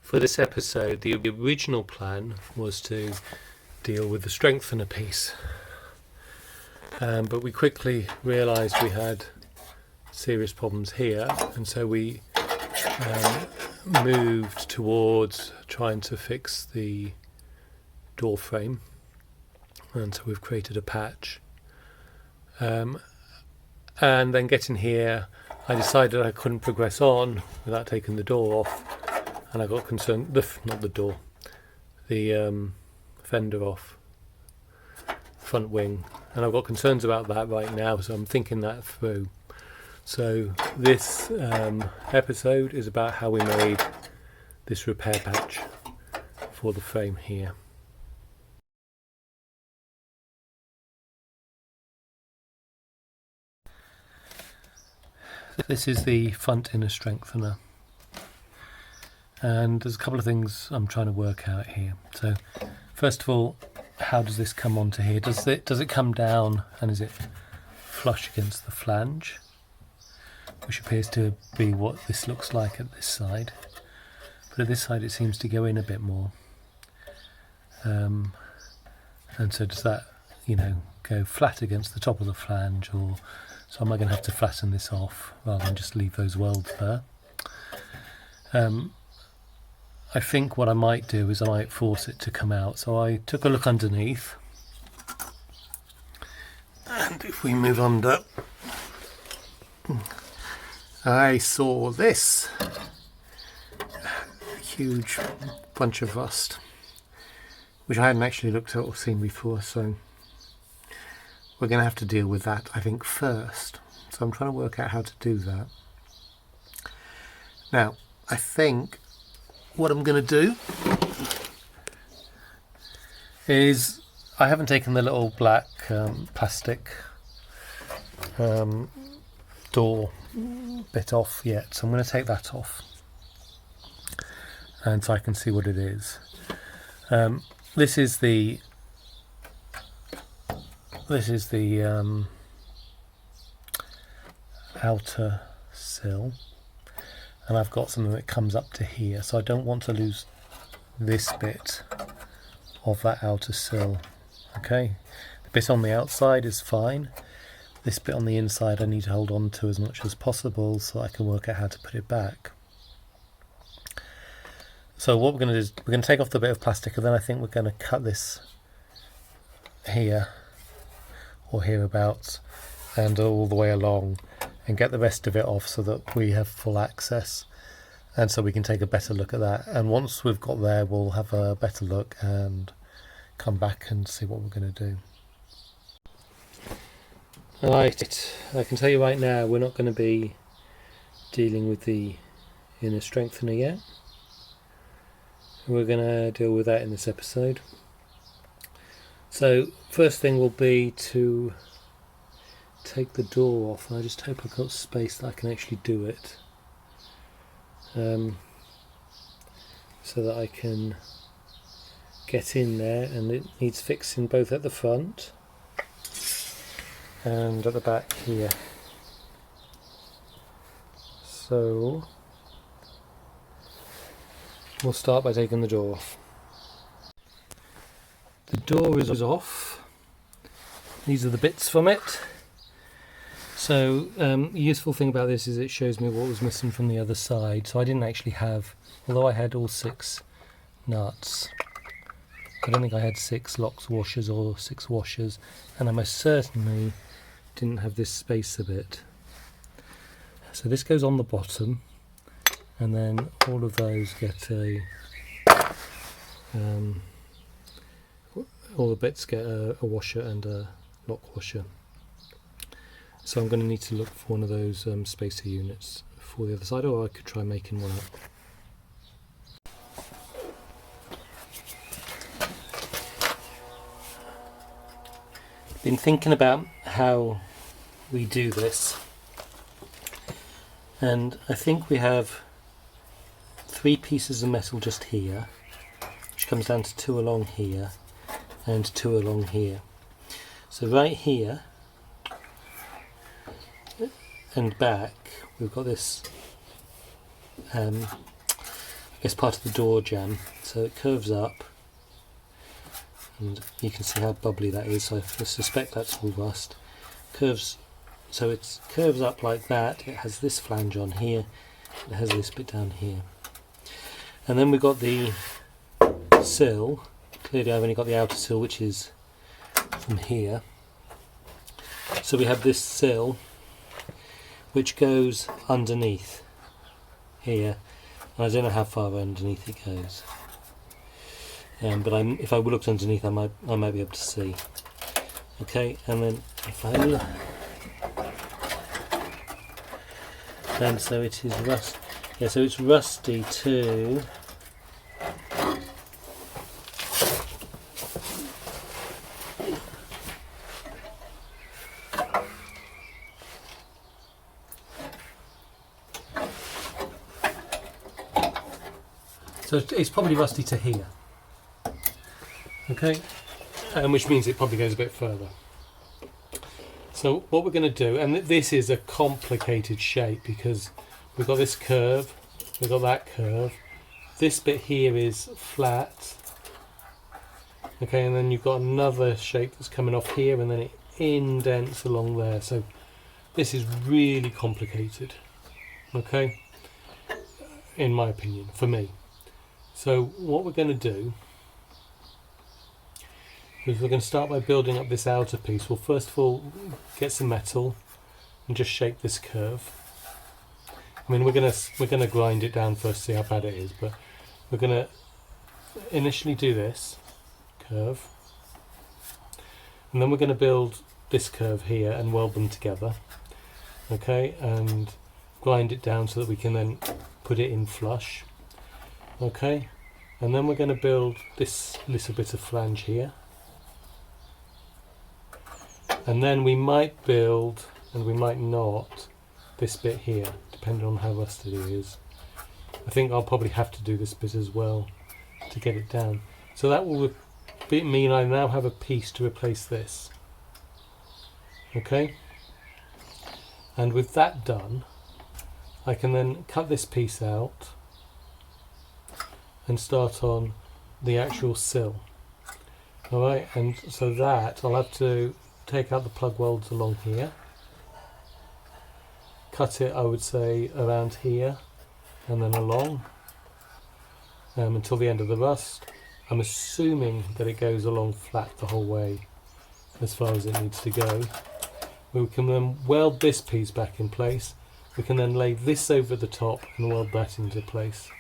For this episode, the original plan was to deal with the strengthener piece, but we quickly realised we had serious problems here, and so we moved towards trying to fix the door frame, and so we've created a patch. And then getting here, I decided I couldn't progress on without taking the door off, and I got concerned, not the door, the fender off, front wing, and I've got concerns about that right now, so I'm thinking that through. So this episode is about how we made this repair patch for the frame here. This is the front inner strengthener, and there's a couple of things I'm trying to work out here. So first of all, how does this come onto here? Does it come down and is it flush against the flange, which appears to be what this looks like at this side, but at this side it seems to go in a bit more, and so does that, go flat against the top of the flange, or so am I going to have to flatten this off rather than just leave those welds there? I think what I might do is I might force it to come out. So I took a look underneath, and if we move under, I saw this huge bunch of rust, which I hadn't actually looked at or seen before, so we're going to have to deal with that, I think, first. So I'm trying to work out how to do that. Now, I think what I'm going to do is, I haven't taken the little black plastic door bit off yet, so I'm going to take that off, and so I can see what it is. This is the outer sill, and I've got something that comes up to here, so I don't want to lose this bit of that outer sill. Okay, the bit on the outside is fine. This bit on the inside I need to hold on to as much as possible so I can work out how to put it back. So what we're going to do is we're going to take off the bit of plastic, and then I think we're going to cut this here or hereabouts and all the way along and get the rest of it off so that we have full access, and so we can take a better look at that. And once we've got there, we'll have a better look and come back and see what we're going to do. Right, I can tell you right now we're not going to be dealing with the inner strengthener yet. We're going to deal with that in this episode. So first thing will be to take the door off. I just hope I've got space that I can actually do it, so that I can get in there, and it needs fixing both at the front and at the back here. So we'll start by taking the door off. The door is off. These are the bits from it. So the useful thing about this is it shows me what was missing from the other side. So I didn't actually have, although I had all 6 nuts, I don't think I had 6 locks washers or 6 washers, and I most certainly didn't have this spacer bit. So this goes on the bottom, and then all of those get all the bits get a washer and a lock washer. So I'm going to need to look for one of those spacer units for the other side, or I could try making one up. Been thinking about how we do this, and I think we have 3 pieces of metal just here, which comes down to 2 along here and 2 along here. So right here and back we've got this it's part of the door jamb, so it curves up, and you can see how bubbly that is. So I suspect that's all rust. So it curves up like that. It has this flange on here, it has this bit down here, and then we've got the sill. Clearly I've only got the outer sill, which is from here. So we have this sill which goes underneath here. I don't know how far underneath it goes, but if I looked underneath, I might be able to see. Okay, and then if I look, and so it is rust. Yeah, so it's rusty too. So it's probably rusty to here, okay, which means it probably goes a bit further. So what we're going to do, and this is a complicated shape because we've got this curve, we've got that curve, this bit here is flat, okay, and then you've got another shape that's coming off here, and then it indents along there. So this is really complicated, okay, in my opinion, for me. So what we're going to do is we're going to start by building up this outer piece. We'll first of all get some metal and just shape this curve. I mean, we're going to grind it down first, see how bad it is, but we're going to initially do this curve, and then we're going to build this curve here and weld them together, okay, and grind it down so that we can then put it in flush. Okay, and then we're going to build this little bit of flange here, and then we might build, and we might not, this bit here, depending on how rusted it is. I think I'll probably have to do this bit as well to get it down. So that will mean I now have a piece to replace this. Okay, and with that done, I can then cut this piece out and start on the actual sill. Alright, and so that I'll have to take out the plug welds along here, cut it, I would say, around here and then along until the end of the rust. I'm assuming that it goes along flat the whole way as far as it needs to go. We can then weld this piece back in place. We can then lay this over the top and weld that into place.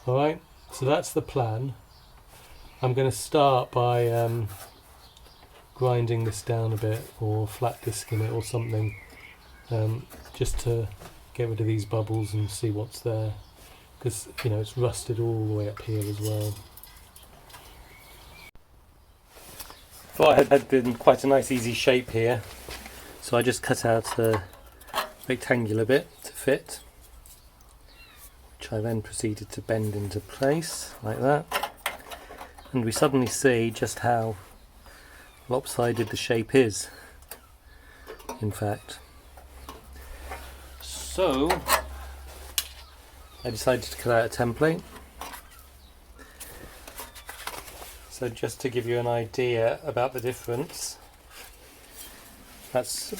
Alright, so that's the plan. I'm going to start by grinding this down a bit, or flat disking it or something, just to get rid of these bubbles and see what's there, because you know it's rusted all the way up here as well. Thought I had been quite a nice easy shape here, so I just cut out a rectangular bit to fit, which I then proceeded to bend into place like that, and we suddenly see just how lopsided the shape is, in fact. So I decided to cut out a template. So just to give you an idea about the difference, that's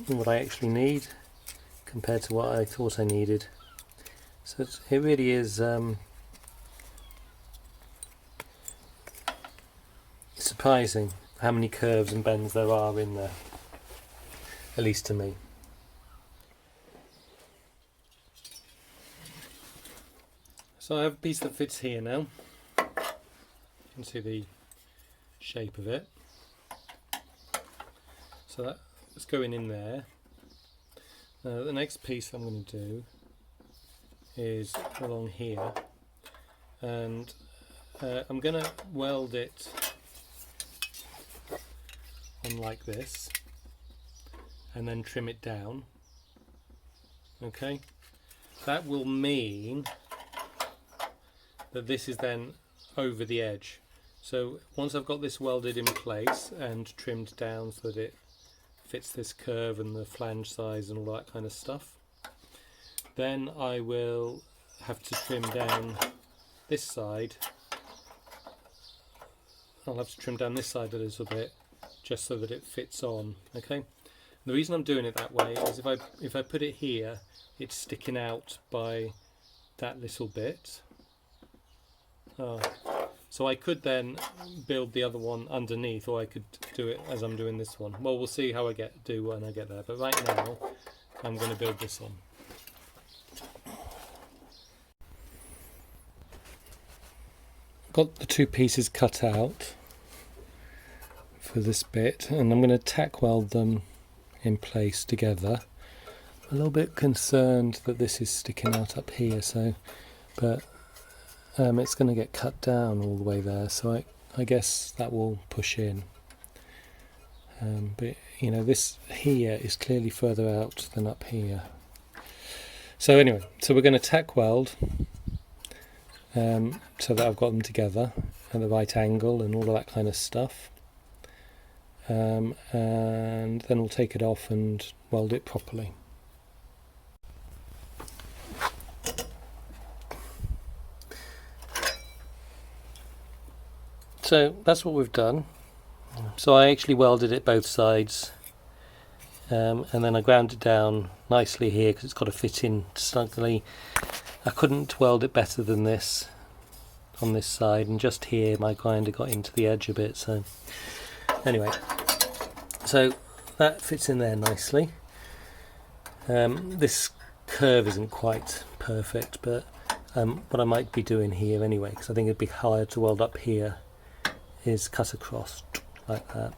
what I actually need compared to what I thought I needed. So it really is surprising how many curves and bends there are in there, at least to me. So I have a piece that fits here now. You can see the shape of it. So that's going in there. The next piece I'm going to do is along here, and I'm going to weld it on like this and then trim it down. Okay, that will mean that this is then over the edge. So once I've got this welded in place and trimmed down so that it fits this curve and the flange size and all that kind of stuff, Then I will have to trim down this side. I'll have to trim down this side a little bit just so that it fits on. Okay. The reason I'm doing it that way is if I put it here, it's sticking out by that little bit. So I could then build the other one underneath, or I could do it as I'm doing this one. Well, we'll see how I do when I get there. But right now, I'm going to build this one. Got the two pieces cut out for this bit, and I'm going to tack weld them in place together. A little bit concerned that this is sticking out up here, but it's going to get cut down all the way there, so I guess that will push in. But you know, this here is clearly further out than up here. So anyway, so we're going to tack weld so that I've got them together at the right angle and all of that kind of stuff. And then we'll take it off and weld it properly. So that's what we've done. So I actually welded it both sides, and then I ground it down nicely here because it's got to fit in snugly. I couldn't weld it better than this on this side, and just here my grinder got into the edge a bit. So anyway, so that fits in there nicely. This curve isn't quite perfect, but what I might be doing here anyway, because I think it'd be hard to weld up here, is cut across like that.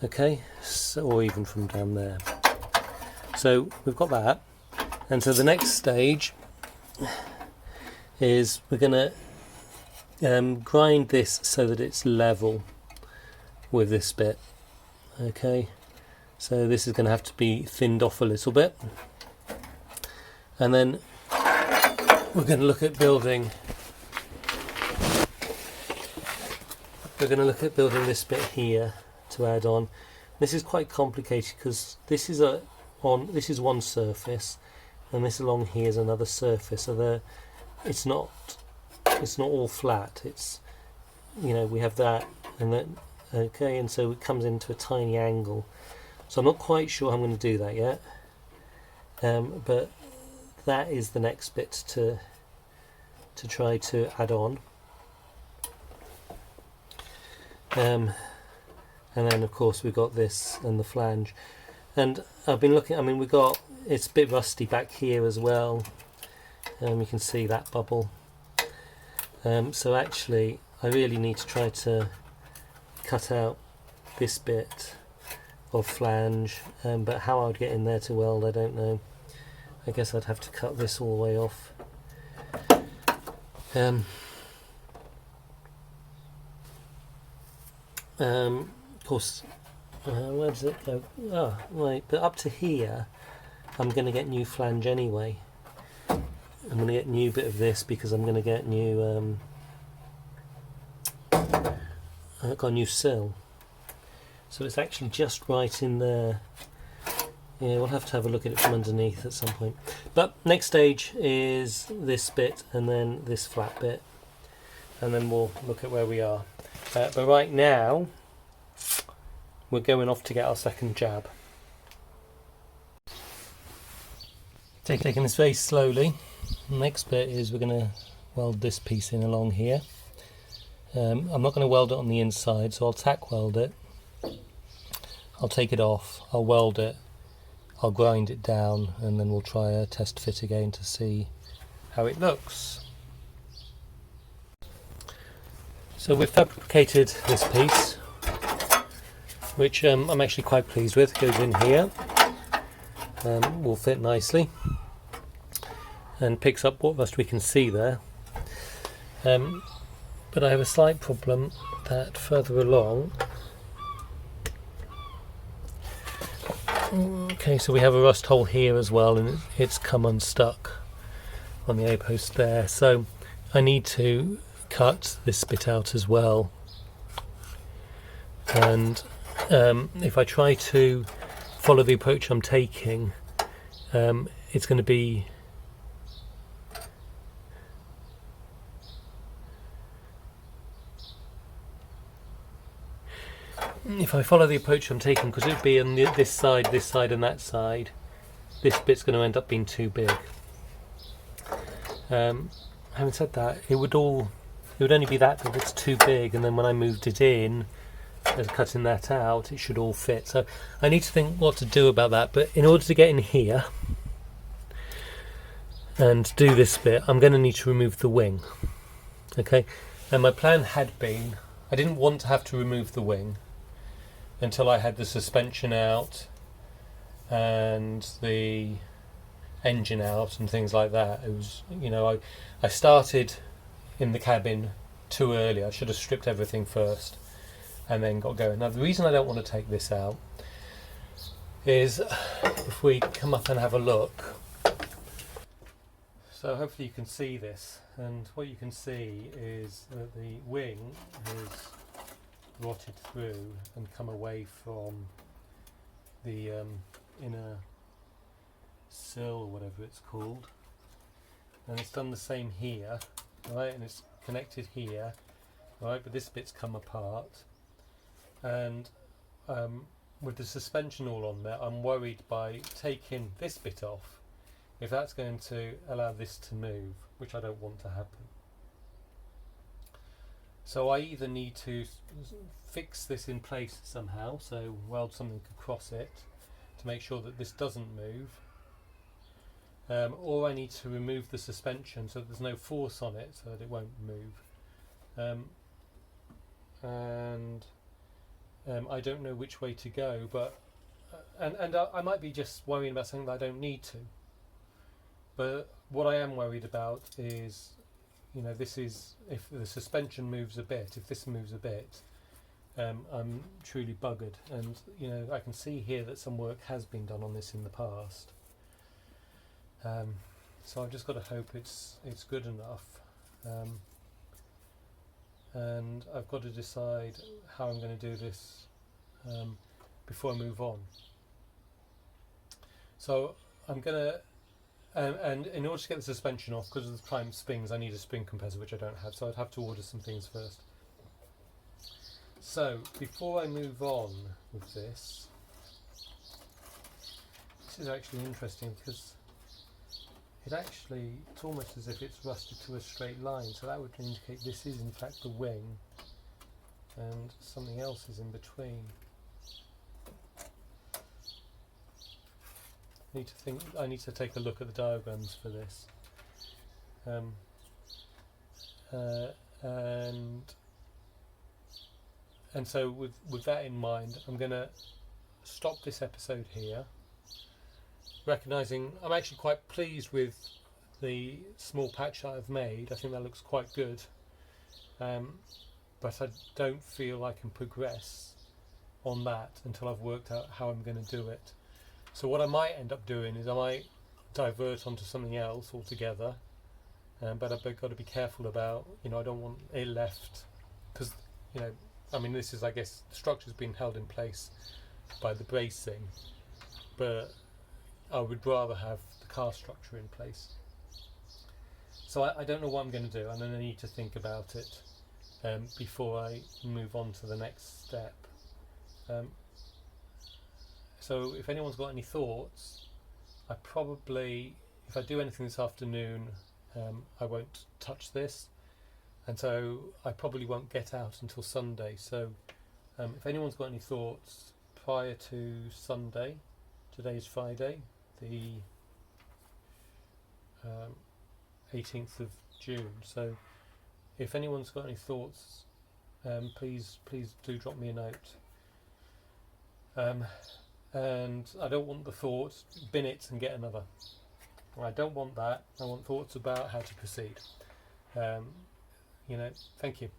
Okay, so, or even from down there. So we've got that, and so the next stage is we're going to grind this so that it's level with this bit. Okay, so this is going to have to be thinned off a little bit, and then we're going to look at building. We're going to look at building this bit here to add on. This is quite complicated because this is one surface, and this along here is another surface. So it's not all flat. It's, you know, we have that and that. Okay, and so it comes into a tiny angle. So I'm not quite sure how I'm going to do that yet. But that is the next bit to try to add on. And then of course we've got this and the flange, and I've been looking, I mean it's a bit rusty back here as well, you can see that bubble, so actually I really need to try to cut out this bit of flange, but how I would get in there to weld I don't know. I guess I'd have to cut this all the way off. Of course, where does it go? Oh, right, but up to here I'm going to get new flange anyway. I'm going to get new bit of this because I'm going to get new I've got a new sill, so it's actually just right in there. Yeah, we'll have to have a look at it from underneath at some point. But next stage is this bit and then this flat bit, and then we'll look at where we are. But right now we're going off to get our second jab. Taking this very slowly. Next bit is we're going to weld this piece in along here. I'm not going to weld it on the inside, so I'll tack weld it. I'll take it off, I'll weld it, I'll grind it down, and then we'll try a test fit again to see how it looks. So we've fabricated this piece, which I'm actually quite pleased with. It goes in here, will fit nicely, and picks up what rust we can see there. But I have a slight problem that further along. Okay, so we have a rust hole here as well, and it's come unstuck on the A-post there. So I need to cut this bit out as well, and if I try to follow the approach I'm taking, it's going to be if I follow the approach I'm taking, because it would be on this side and that side, this bit's going to end up being too big. Having said that, it would only be that it's too big, and then when I moved it in and cutting that out, it should all fit. So I need to think what to do about that. But in order to get in here and do this bit, I'm going to need to remove the wing. Okay, and my plan had been, I didn't want to have to remove the wing until I had the suspension out and the engine out and things like that. It was, you know, I started in the cabin too early. I should have stripped everything first and then got going. Now the reason I don't want to take this out is if we come up and have a look. So hopefully you can see this, and what you can see is that the wing is rotted through and come away from the inner sill or whatever it's called, and it's done the same here, right, and it's connected here, right, but this bit's come apart, and with the suspension all on there, I'm worried by taking this bit off if that's going to allow this to move, which I don't want to happen. So I either need to fix this in place somehow, so weld something across it to make sure that this doesn't move, or I need to remove the suspension so that there's no force on it so that it won't move. I don't know which way to go, but I might be just worrying about something that I don't need to. But what I am worried about is, you know, this is, if the suspension moves a bit, if this moves a bit, I'm truly buggered. And, you know, I can see here that some work has been done on this in the past. So I've just got to hope it's good enough. And I've got to decide how I'm going to do this before I move on. So I'm going to, and in order to get the suspension off, because of the prime springs, I need a spring compressor, which I don't have, so I'd have to order some things first. So before I move on with this is actually interesting, because it's almost as if it's rusted to a straight line, so that would indicate this is in fact the wing and something else is in between. I need to take a look at the diagrams for this, and so with that in mind, I'm going to stop this episode here, recognising I'm actually quite pleased with the small patch that I've made. I think that looks quite good, but I don't feel I can progress on that until I've worked out how I'm going to do it. So what I might end up doing is I might divert onto something else altogether, but I've got to be careful about, you know, I don't want it left, because, you know, I mean, this is, I guess, the structure's been held in place by the bracing, but I would rather have the car structure in place. So I don't know what I'm going to do. I'm going to need to think about it before I move on to the next step. So if anyone's got any thoughts, I probably, if I do anything this afternoon, I won't touch this, and so I probably won't get out until Sunday. So if anyone's got any thoughts prior to Sunday, today's Friday, the 18th of June. So if anyone's got any thoughts, please do drop me a note. And I don't want the thoughts, bin it and get another. I don't want that. I want thoughts about how to proceed. You know, thank you.